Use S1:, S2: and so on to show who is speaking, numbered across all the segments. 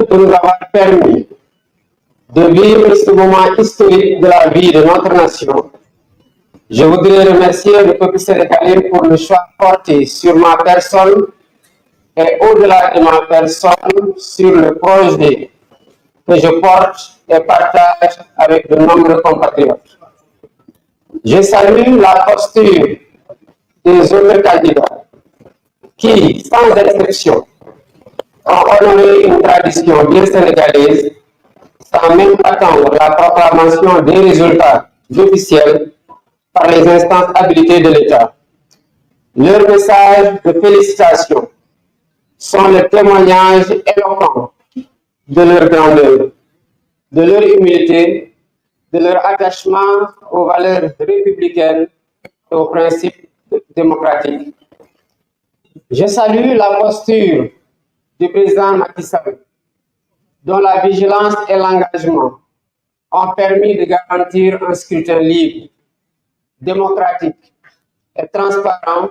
S1: de nous avoir permis de vivre ce moment historique de la vie de notre nation. Je voudrais remercier le peuple sénégalais pour le choix porté sur ma personne et au-delà de ma personne sur le projet que je porte et partage avec de nombreux compatriotes. Je salue la posture des autres candidats qui, sans exception, ont honoré une tradition bien sénégalaise sans même attendre la proclamation des résultats officiels par les instances habilitées de l'État. Leurs messages de félicitations sont le témoignage éloquent de leur grandeur, de leur humilité, de leur attachement aux valeurs républicaines et aux principes démocratiques. Je salue la posture du président Macky Sall, dont la vigilance et l'engagement ont permis de garantir un scrutin libre, démocratique et transparent,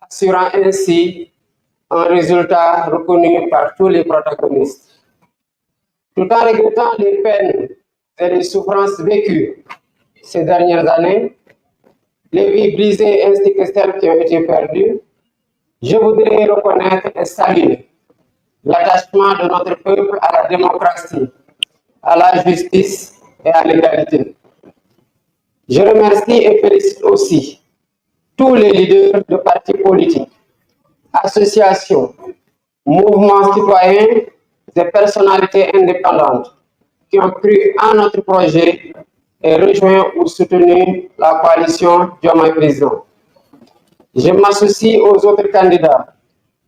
S1: assurant ainsi un résultat reconnu par tous les protagonistes. Tout en regrettant les peines et les souffrances vécues ces dernières années, les vies brisées ainsi que celles qui ont été perdues, je voudrais reconnaître et saluer l'attachement de notre peuple à la démocratie, à la justice et à l'égalité. Je remercie et félicite aussi tous les leaders de partis politiques, associations, mouvements citoyens et personnalités indépendantes qui ont cru en notre projet et rejoint ou soutenu la coalition Diomaye Président. Je m'associe aux autres candidats.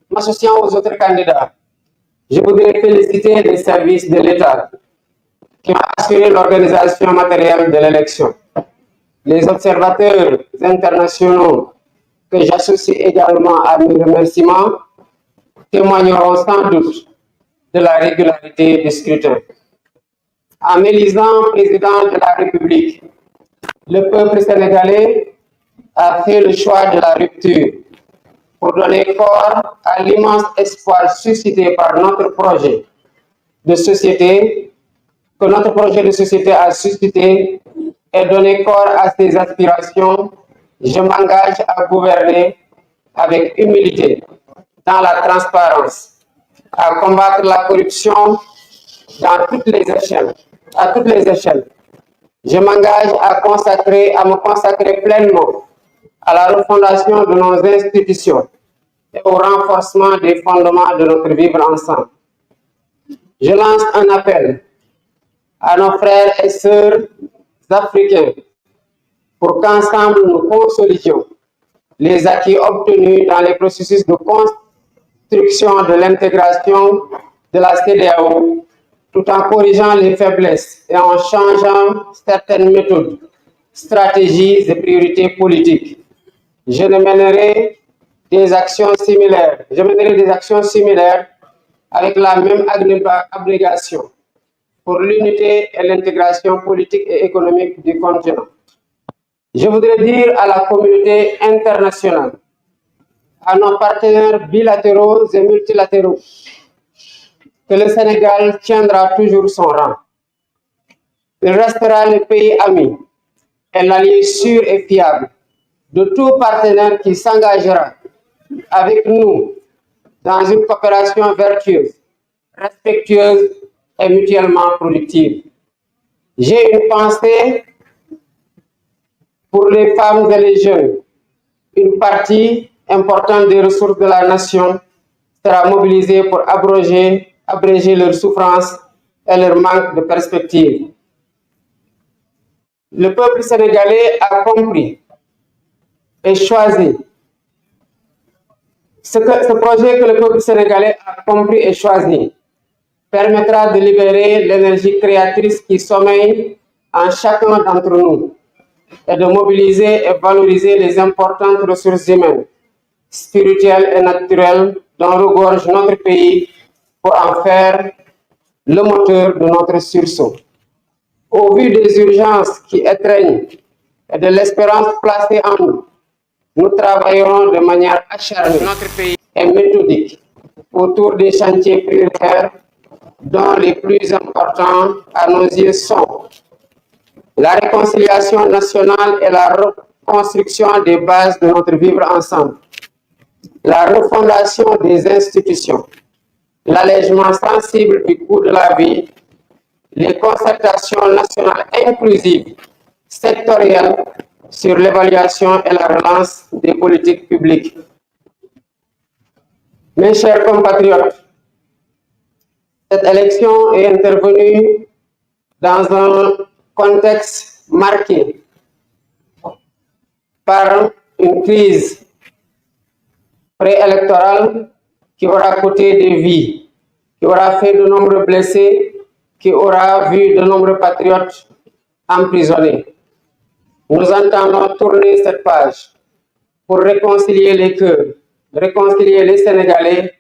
S1: M'associant aux autres candidats, je voudrais féliciter les services de l'État qui ont assuré l'organisation matérielle de l'élection. Les observateurs internationaux que j'associe également à mes remerciements témoigneront sans doute de la régularité du scrutin. En m'élisant président de la République, le peuple sénégalais a fait le choix de la rupture pour donner corps à l'immense espoir suscité par notre projet de société, que notre projet de société a suscité, et donner corps à ses aspirations. Je m'engage à gouverner avec humilité, dans la transparence, à combattre la corruption dans toutes les échelles, à toutes les échelles. Je m'engage à me consacrer pleinement à la refondation de nos institutions et au renforcement des fondements de notre vivre ensemble. Je lance un appel à nos frères et sœurs africains pour qu'ensemble nous consolidions les acquis obtenus dans les processus de construction de l'intégration de la CEDEAO, tout en corrigeant les faiblesses et en changeant certaines méthodes, stratégies et priorités politiques. Je mènerai des actions similaires avec la même abnégation pour l'unité et l'intégration politique et économique du continent. Je voudrais dire à la communauté internationale, à nos partenaires bilatéraux et multilatéraux, que le Sénégal tiendra toujours son rang. Il restera le pays ami et l'allié sûr et fiable de tout partenaire qui s'engagera avec nous dans une coopération vertueuse, respectueuse et mutuellement productive. J'ai une pensée pour les femmes et les jeunes. Une partie importante des ressources de la nation sera mobilisée pour abréger leurs souffrances et leur manque de perspective. Le peuple sénégalais a compris et choisi. Ce projet que le peuple sénégalais a compris et choisi permettra de libérer l'énergie créatrice qui sommeille en chacun d'entre nous et de mobiliser et valoriser les importantes ressources humaines, spirituelles et naturelles dont regorge notre pays pour en faire le moteur de notre sursaut. Au vu des urgences qui étreignent et de l'espérance placée en nous, nous travaillerons de manière acharnée et méthodique autour des chantiers prioritaires dont les plus importants à nos yeux sont la réconciliation nationale et la reconstruction des bases de notre vivre ensemble, la refondation des institutions, l'allègement sensible du coût de la vie, les concertations nationales inclusives, sectorielles sur l'évaluation et la relance des politiques publiques. Mes chers compatriotes, cette élection est intervenue dans un contexte marqué par une crise préélectorale qui aura coûté des vies, qui aura fait de nombreux blessés, qui aura vu de nombreux patriotes emprisonnés. Nous entendons tourner cette page pour réconcilier les cœurs, réconcilier les Sénégalais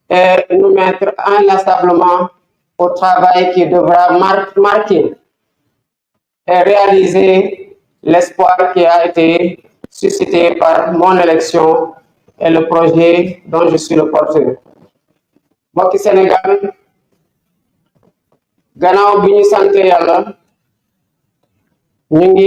S1: et nous mettre inlassablement au travail qui devra marquer et réaliser l'espoir qui a été suscité par mon élection et le projet dont je suis le porteur. mbokki Sénégal gannaaw bi ñu sant Yàlla ñu ngi